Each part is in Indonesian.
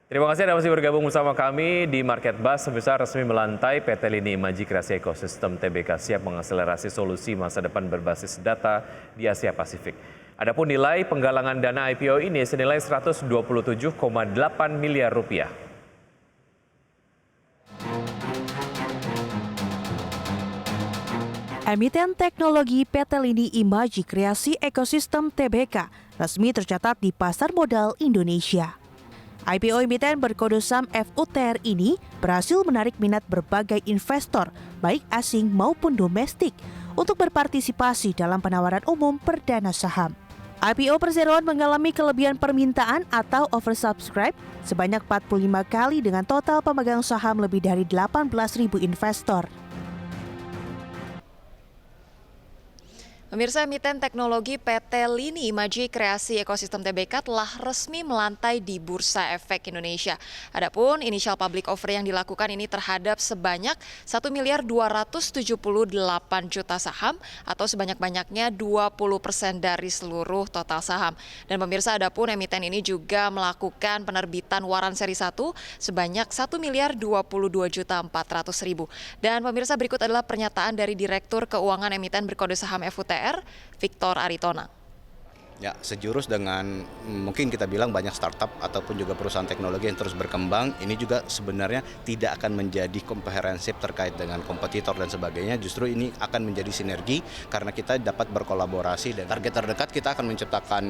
Terima kasih Anda masih bergabung bersama kami di Market Buzz. Sebesar resmi melantai, PT Lini Imaji Kreasi Ekosistem Tbk siap mengakselerasi solusi masa depan berbasis data di Asia Pasifik. Adapun nilai penggalangan dana IPO ini senilai 127,8 miliar rupiah. Emiten teknologi PT Lini Imaji Kreasi Ekosistem Tbk resmi tercatat di pasar modal Indonesia. IPO emiten berkode saham FUTR ini berhasil menarik minat berbagai investor, baik asing maupun domestik, untuk berpartisipasi dalam penawaran umum perdana saham. IPO perseroan mengalami kelebihan permintaan atau oversubscribe sebanyak 45 kali dengan total pemegang saham lebih dari 18.000 investor. Pemirsa, emiten teknologi PT Lini Imaji Kreasi Ekosistem Tbk telah resmi melantai di Bursa Efek Indonesia. Adapun initial public offer yang dilakukan ini terhadap sebanyak 1.278 juta saham atau sebanyak-banyaknya 20% dari seluruh total saham. Dan pemirsa, adapun emiten ini juga melakukan penerbitan waran seri 1 sebanyak 1.022.400.000. Dan pemirsa, berikut adalah pernyataan dari Direktur Keuangan Emiten berkode saham FUTR, Victor Aritona. Ya, sejurus dengan mungkin kita bilang banyak startup ataupun juga perusahaan teknologi yang terus berkembang, ini juga sebenarnya tidak akan menjadi komprehensif terkait dengan kompetitor dan sebagainya. Justru ini akan menjadi sinergi karena kita dapat berkolaborasi dan target terdekat kita akan menciptakan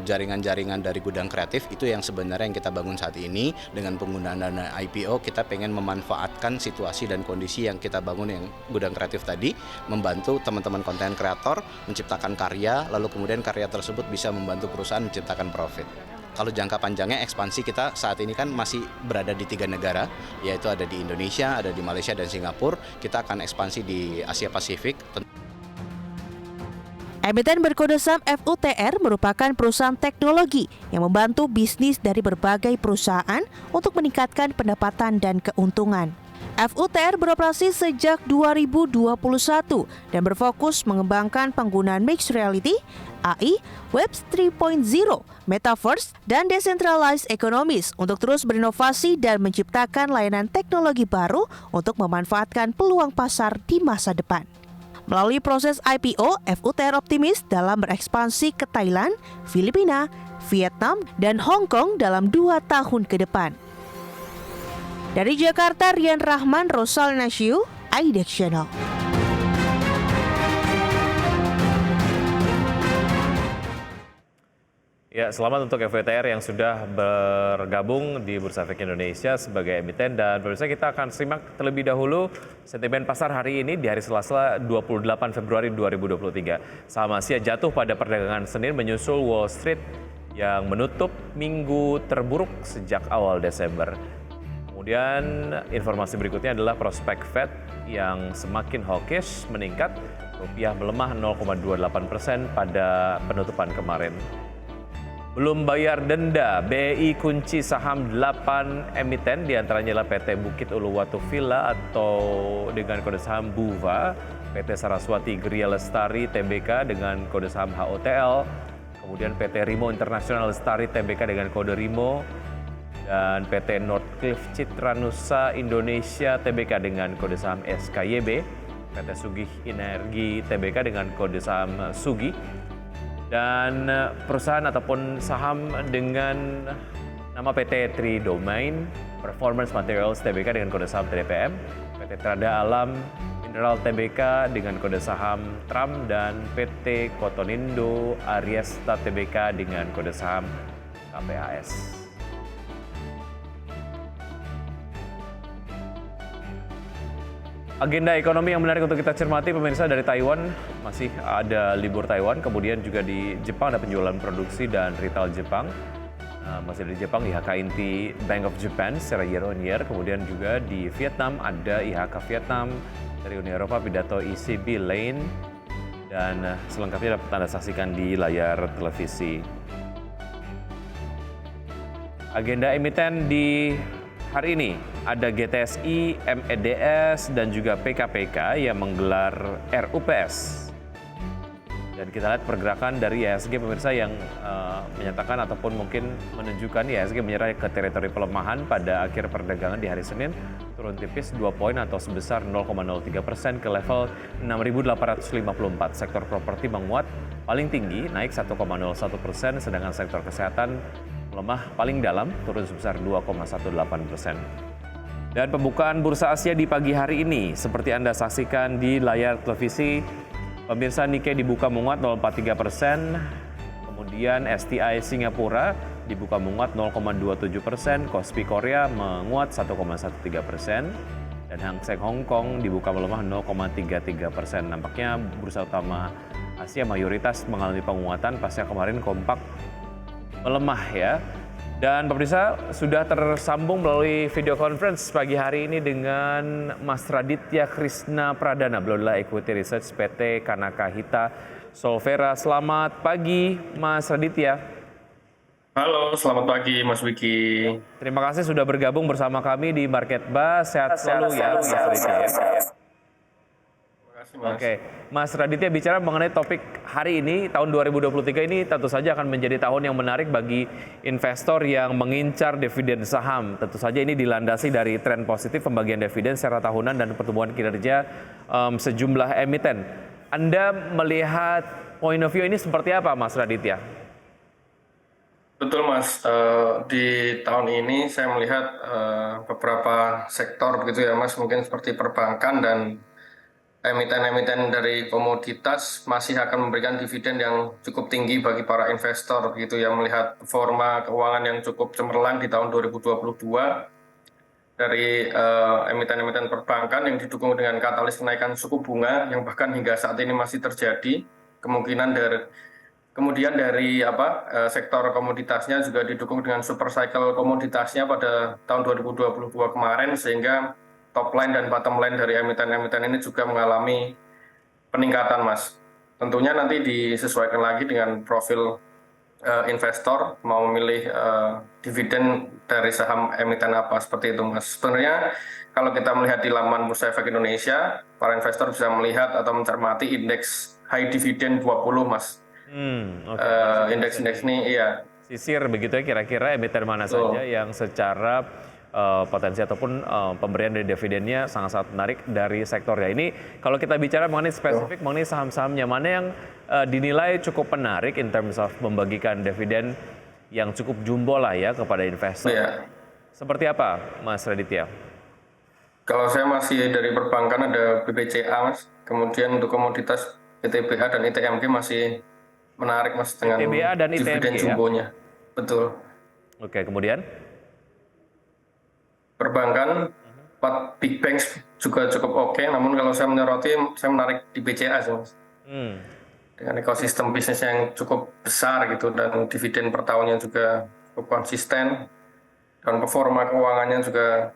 jaringan-jaringan dari gudang kreatif. Itu yang sebenarnya yang kita bangun saat ini dengan penggunaan dana IPO. Kita pengen memanfaatkan situasi dan kondisi yang kita bangun yang gudang kreatif tadi, membantu teman-teman konten kreator menciptakan karya, lalu kemudian karya tersebut bisa membantu perusahaan menciptakan profit. Kalau jangka panjangnya ekspansi kita saat ini kan masih berada di 3 negara, yaitu ada di Indonesia, ada di Malaysia dan Singapura. Kita akan ekspansi di Asia Pasifik. Emiten berkode saham FUTR merupakan perusahaan teknologi yang membantu bisnis dari berbagai perusahaan untuk meningkatkan pendapatan dan keuntungan. FUTR beroperasi sejak 2021 dan berfokus mengembangkan penggunaan mixed reality, AI, Web 3.0, Metaverse, dan Decentralized Economies untuk terus berinovasi dan menciptakan layanan teknologi baru untuk memanfaatkan peluang pasar di masa depan. Melalui proses IPO, FUTR optimis dalam berekspansi ke Thailand, Filipina, Vietnam, dan Hong Kong dalam 2 tahun ke depan. Dari Jakarta, Rian Rahman, Rosal Nasyu, IDEX Channel. Ya, selamat untuk FUTR yang sudah bergabung di Bursa Efek Indonesia sebagai emiten. Dan pemirsa, kita akan simak terlebih dahulu sentimen pasar hari ini di hari Selasa 28 Februari 2023. Saham Asia jatuh pada perdagangan Senin menyusul Wall Street yang menutup minggu terburuk sejak awal Desember. Kemudian informasi berikutnya adalah prospek Fed yang semakin hawkish meningkat, rupiah melemah 0,28% pada penutupan kemarin. Belum bayar denda, BI kunci saham 8 emiten, diantaranya adalah PT Bukit Uluwatu Villa atau dengan kode saham BUVA, PT Saraswati Gria Lestari Tbk dengan kode saham HOTL, kemudian PT Rimo International Lestari Tbk dengan kode Rimo, dan PT Northcliff Citra Nusa Indonesia Tbk dengan kode saham SKYB, PT Sugih Energi Tbk dengan kode saham Sugi, dan perusahaan ataupun saham dengan nama PT Tridomain Performance Materials Tbk dengan kode saham TDPM, PT Trada Alam Mineral Tbk dengan kode saham TRAM, dan PT Kotonindo Ariesta Tbk dengan kode saham KPAS. Agenda ekonomi yang menarik untuk kita cermati, pemirsa, dari Taiwan, masih ada libur Taiwan, kemudian juga di Jepang ada penjualan produksi dan retail Jepang. Masih di Jepang IHK inti Bank of Japan secara year on year, kemudian juga di Vietnam ada IHK Vietnam, dari Uni Eropa pidato ECB Lane, dan selengkapnya dapat Anda saksikan di layar televisi. Agenda emiten di hari ini ada GTSI, MEDS, dan juga PKPK yang menggelar RUPS. Dan kita lihat pergerakan dari IHSG pemirsa yang menyatakan ataupun mungkin menunjukkan IHSG menyerah ke teritori pelemahan pada akhir perdagangan di hari Senin, turun tipis 2 poin atau sebesar 0,03% ke level 6.854. Sektor properti menguat paling tinggi naik 1,01%, sedangkan sektor kesehatan melemah paling dalam turun sebesar 2,18%. Dan pembukaan bursa Asia di pagi hari ini seperti Anda saksikan di layar televisi, pemirsa, Nikkei dibuka menguat 0,43%, kemudian STI Singapura dibuka menguat 0,27%, Kospi Korea menguat 1,13%, dan Hang Seng Hong Kong dibuka melemah 0,33%. Nampaknya bursa utama Asia mayoritas mengalami penguatan pasca kemarin kompak melemah ya. Dan pemirsa sudah tersambung melalui video conference pagi hari ini dengan Mas Raditya Krishna Pradana, beliau adalah Equity Research PT Kanaka Hita Solvera. Selamat pagi Mas Raditya. Halo, selamat pagi Mas Wiki. Terima kasih sudah bergabung bersama kami di Market Buzz. Sehat selalu ya Mas Raditya. Terima kasih Mas. Oke, Mas Raditya, bicara mengenai topik hari ini, tahun 2023 ini tentu saja akan menjadi tahun yang menarik bagi investor yang mengincar dividen saham. Tentu saja ini dilandasi dari tren positif pembagian dividen secara tahunan dan pertumbuhan kinerja sejumlah emiten. Anda melihat point of view ini seperti apa, Mas Raditya? Betul Mas, di tahun ini saya melihat beberapa sektor begitu ya Mas, mungkin seperti perbankan dan emiten-emiten dari komoditas masih akan memberikan dividen yang cukup tinggi bagi para investor begitu ya, melihat performa keuangan yang cukup cemerlang di tahun 2022 dari emiten-emiten perbankan yang didukung dengan katalis kenaikan suku bunga yang bahkan hingga saat ini masih terjadi. Kemudian dari sektor komoditasnya juga didukung dengan super cycle komoditasnya pada tahun 2022 kemarin, sehingga top line dan bottom line dari emiten-emiten ini juga mengalami peningkatan, Mas. Tentunya nanti disesuaikan lagi dengan profil investor mau memilih dividen dari saham emiten apa, seperti itu, Mas. Sebenarnya kalau kita melihat di laman Bursa Efek Indonesia, para investor bisa melihat atau mencermati indeks high dividend 20, Mas. Indeks-indeks ini iya. Sisir begitu ya, kira-kira emiten mana saja yang secara potensi ataupun pemberian dari dividennya sangat-sangat menarik dari sektornya. Ini kalau kita bicara mengenai spesifik mengenai saham-sahamnya, mana yang dinilai cukup menarik in terms of membagikan dividen yang cukup jumbo lah ya kepada investor. Iya. Seperti apa, Mas Raditya? Kalau saya masih dari perbankan ada BBCA, Mas. Kemudian untuk komoditas ITBA dan ITMG masih menarik, Mas, dengan ITBA dan dividen ITMG, jumbonya. Ya? Betul. Oke, kemudian? Perbankan, 4 big banks juga cukup oke, namun kalau saya menyoroti, saya menarik di BCA sih, Mas. Dengan ekosistem bisnis yang cukup besar gitu, dan dividen per tahunnya juga cukup konsisten, dan performa keuangannya juga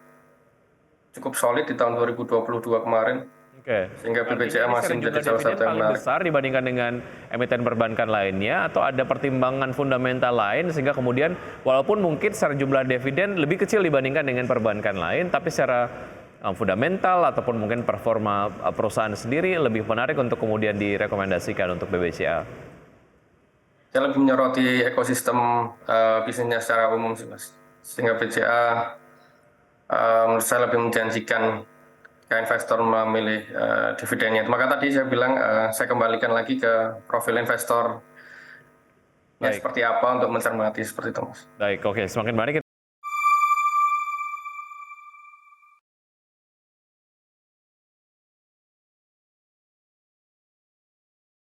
cukup solid di tahun 2022 kemarin. Oke. Sehingga BBCA masih menjadi salah satu yang paling menarik. besar dibandingkan dengan emiten perbankan lainnya, atau ada pertimbangan fundamental lain sehingga kemudian walaupun mungkin secara jumlah dividen lebih kecil dibandingkan dengan perbankan lain, tapi secara fundamental ataupun mungkin performa perusahaan sendiri lebih menarik untuk kemudian direkomendasikan untuk BBCA? Saya lebih menyoroti ekosistem bisnisnya secara umum sih, Mas. Sehingga BCA menurut saya lebih menjanjikan ke investor memilih dividennya. Maka tadi saya bilang saya kembalikan lagi ke profil investor seperti apa untuk mencermati seperti itu, Mas. Baik, oke. Semakin banyak